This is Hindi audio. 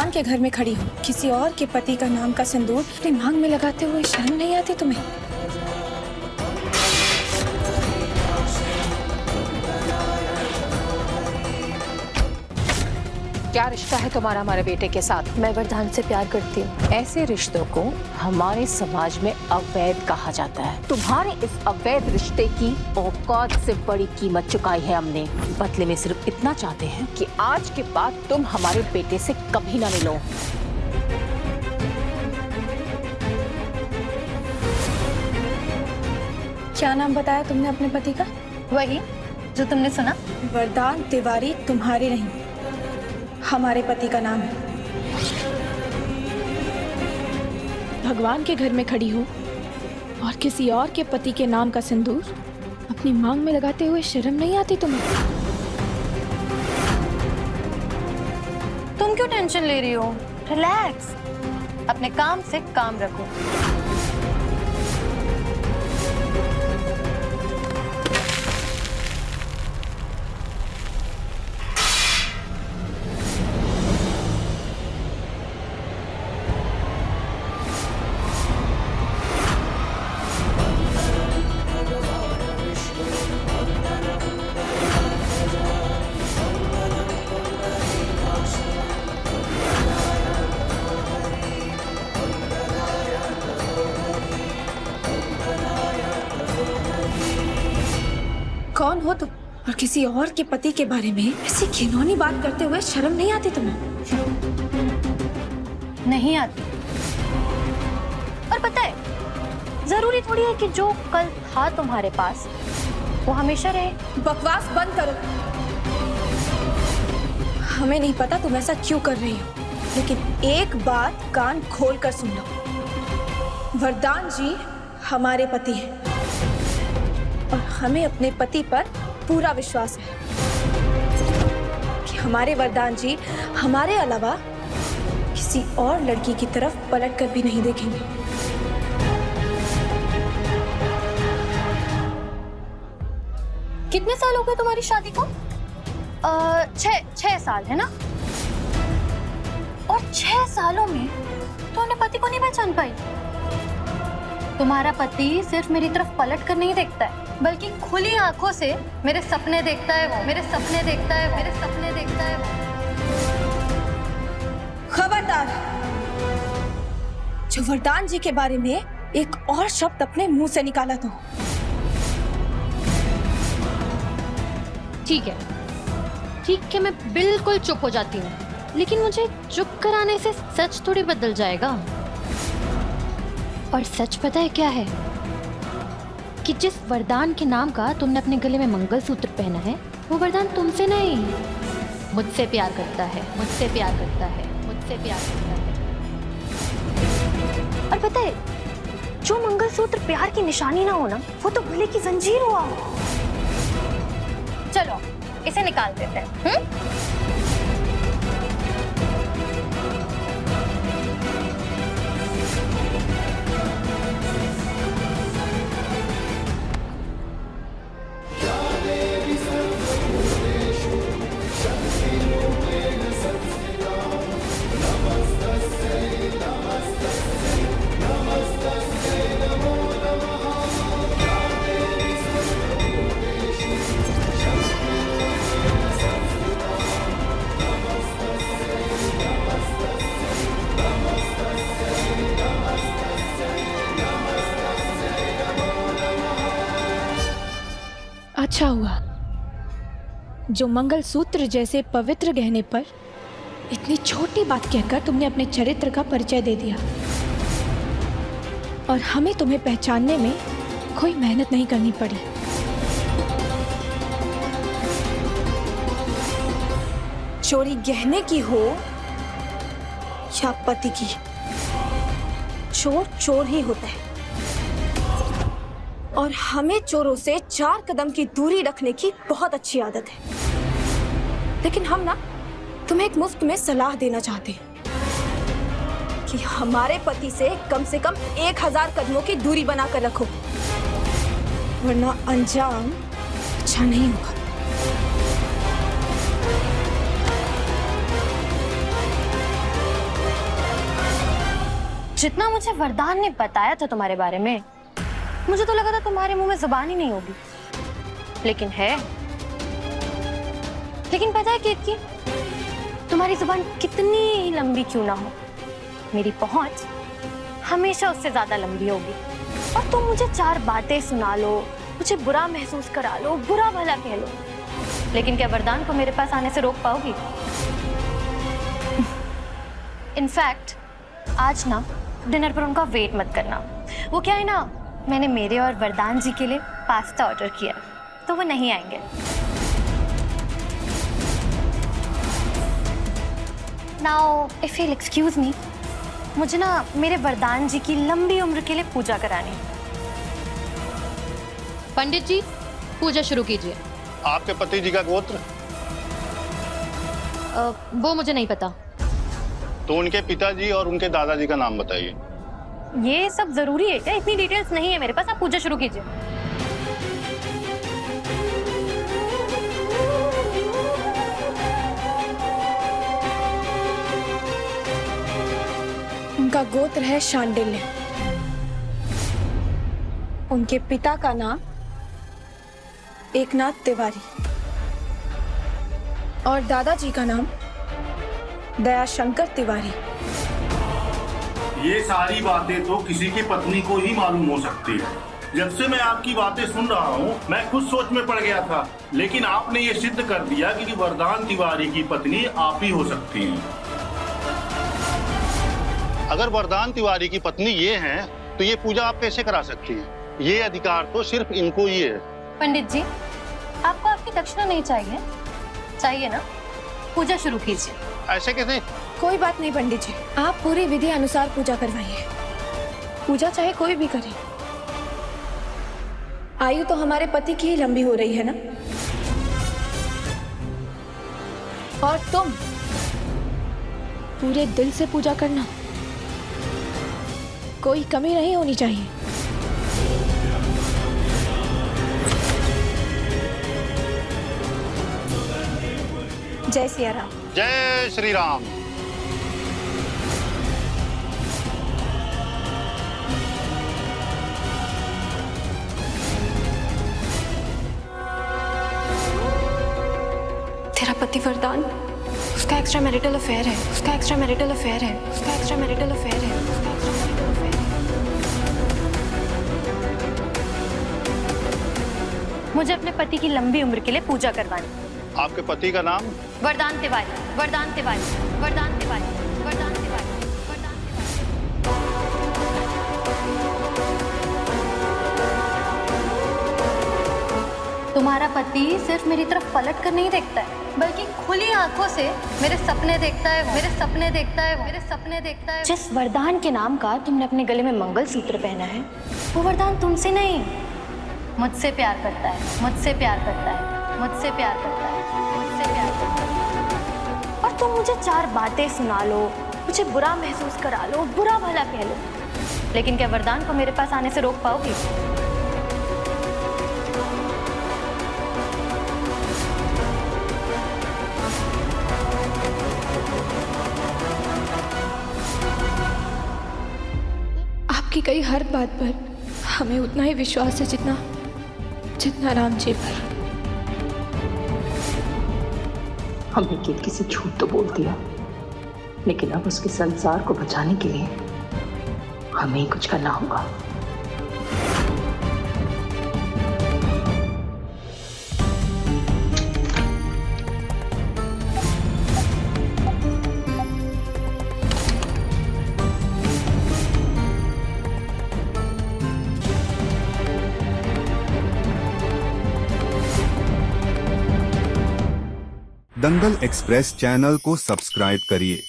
भगवान के घर में खड़ी हो, किसी और के पति का नाम का सिंदूर अपनी मांग में लगाते हुए शर्म नहीं आती तुम्हें? क्या रिश्ता है तुम्हारा हमारे बेटे के साथ? मैं वरदान से प्यार करती हूँ। ऐसे रिश्तों को हमारे समाज में अवैध कहा जाता है। तुम्हारे इस अवैध रिश्ते की औकात से बड़ी कीमत चुकाई है हमने। बदले में सिर्फ इतना चाहते हैं कि आज के बाद तुम हमारे बेटे से कभी ना मिलो। क्या नाम बताया तुमने अपने पति का? वही जो तुमने सुना। वरदान तिवारी तुम्हारे नहीं, हमारे पति का नाम है। भगवान के घर में खड़ी हो और किसी और के पति के नाम का सिंदूर अपनी मांग में लगाते हुए शर्म नहीं आती तुम्हें? तुम क्यों टेंशन ले रही हो? रिलैक्स, अपने काम से काम रखो। कौन हो तुम और किसी और के पति के बारे में ऐसी घिनौनी बात करते हुए शर्म नहीं आती तुम्हें? नहीं आती। और पता है, जरूरी थोड़ी है कि जो कल था तुम्हारे पास वो हमेशा रहे। बकवास बंद करो। हमें नहीं पता तुम ऐसा क्यों कर रही हो, लेकिन एक बात कान खोल कर सुन लो। वरदान जी हमारे पति हैं और हमें अपने पति पर पूरा विश्वास है कि हमारे वरदान जी हमारे अलावा किसी और लड़की की तरफ पलट कर भी नहीं देखेंगे। कितने साल हो गए तुम्हारी शादी को? 6 साल है ना? और 6 सालों में तो अपने पति को नहीं पहचान पाई। तुम्हारा पति सिर्फ मेरी तरफ पलट कर नहीं देखता है, बल्कि खुली आंखों से मेरे सपने देखता है वो, मेरे सपने देखता है, मेरे सपने देखता है वो। खबरदार, जो वरदान जी के बारे में एक और शब्द अपने मुंह से निकाला तो। ठीक है, मैं बिल्कुल चुप हो जाती हूँ, लेकिन मुझे चुप कराने से सच थोड़ी बदल जाएगा। और सच पता है क्या है? कि जिस वरदान के नाम का तुमने अपने गले में मंगलसूत्र पहना है, वो वरदान तुमसे नहीं, मुझसे प्यार करता है, मुझसे प्यार करता है, मुझसे प्यार करता है। और पता है, जो मंगलसूत्र प्यार की निशानी ना हो ना, वो तो गले की जंजीर हुआ। चलो इसे निकाल देते हैं। अच्छा हुआ जो मंगलसूत्र जैसे पवित्र गहने पर इतनी छोटी बात कहकर तुमने अपने चरित्र का परिचय दे दिया, और हमें तुम्हें पहचानने में कोई मेहनत नहीं करनी पड़ी। चोरी गहने की हो या पति की, चोर चोर ही होता है, और हमें चोरों से 4 कदम की दूरी रखने की बहुत अच्छी आदत है। लेकिन हम ना तुम्हें एक मुफ्त में सलाह देना चाहते हैं कि हमारे पति से कम 1000 कदमों की दूरी बनाकर रखो, वरना अंजाम अच्छा नहीं होगा। जितना मुझे वरदान ने बताया था तुम्हारे बारे में, मुझे तो लगा था तुम्हारे मुंह में जुबान ही नहीं होगी, लेकिन है। लेकिन पता है कीर्ति, तुम्हारी जुबान कितनी ही लंबी क्यों ना हो, मेरी पहुंच हमेशा उससे ज्यादा लंबी होगी। और तुम मुझे 4 बातें सुना लो, मुझे बुरा महसूस करा लो, बुरा भला कह लो, लेकिन क्या वरदान को मेरे पास आने से रोक पाओगी? इनफैक्ट आज ना डिनर पर उनका वेट मत करना। वो क्या है ना, मैंने मेरे और वरदान जी के लिए पास्ता ऑर्डर किया, तो वो नहीं आएंगे। Now if you'll excuse me, मुझे ना मेरे वरदान जी की लंबी उम्र के लिए पूजा करानी। पंडित जी, पूजा शुरू कीजिए। आपके पति जी का गोत्र? वो मुझे नहीं पता। तो उनके पिताजी और उनके दादाजी का नाम बताइए। ये सब जरूरी है क्या? इतनी डिटेल्स नहीं है मेरे पास, आप पूजा शुरू कीजिए। उनका गोत्र है शांडिल्य। उनके पिता का नाम एकनाथ तिवारी और दादाजी का नाम दयाशंकर तिवारी। ये सारी बातें तो किसी की पत्नी को ही मालूम हो सकती है। जब से मैं आपकी बातें सुन रहा हूँ मैं खुद सोच में पड़ गया था, लेकिन आपने ये सिद्ध कर दिया कि वरदान तिवारी की पत्नी आप ही हो सकती हैं। अगर वरदान तिवारी की पत्नी ये हैं, तो ये पूजा आप कैसे करा सकती हैं? ये अधिकार तो सिर्फ इनको ही है। पंडित जी, आपको आपकी दक्षिणा नहीं चाहिए? चाहिए ना? पूजा शुरू कीजिए। ऐसे कैसे? कोई बात नहीं पंडित जी, आप पूरी विधि अनुसार पूजा करवाइए। पूजा चाहे कोई भी करे। आयु तो हमारे पति की ही लंबी हो रही है ना। और तुम पूरे दिल से पूजा करना, कोई कमी नहीं होनी चाहिए। जय सिया राम। जय श्री राम। तेरा पति वरदान, उसका एक्स्ट्रा मैरिटल अफेयर है, उसका एक्स्ट्रा मैरिटल अफेयर है, उसका एक्स्ट्रा मैरिटल अफेयर है, उसका एक्स्ट्रा मैरिटल अफेयर है। मुझे अपने पति की लंबी उम्र के लिए पूजा करवानी। आपके पति का नाम? वरदान तिवारी, वरदान तिवारी, वरदान तिवारी, वरदान तिवारी, वरदान तिवारी। तुम्हारा पति सिर्फ मेरी तरफ पलट कर नहीं देखता है, बल्कि खुली आंखों से मेरे सपने देखता है, मेरे सपने देखता है, मेरे सपने देखता है। जिस वरदान के नाम का तुमने अपने गले में मंगलसूत्र पहना है, वो वरदान तुमसे नहीं, मुझसे प्यार करता है, मुझसे प्यार करता है, मुझसे प्यार करता है, मुझसे प्यार करता है। और तुम मुझे 4 बातें सुना लो, मुझे बुरा महसूस करा लो, बुरा भला कह लो, लेकिन क्या वरदान को मेरे पास आने से रोक पाओगी? आपकी कही हर बात पर हमें उतना ही विश्वास है जितना राम जी पर। हमने कीर्ति से झूठ तो बोल दिया, लेकिन अब उसके संसार को बचाने के लिए हमें ही कुछ करना होगा। दंगल एक्सप्रेस चैनल को सब्सक्राइब करिए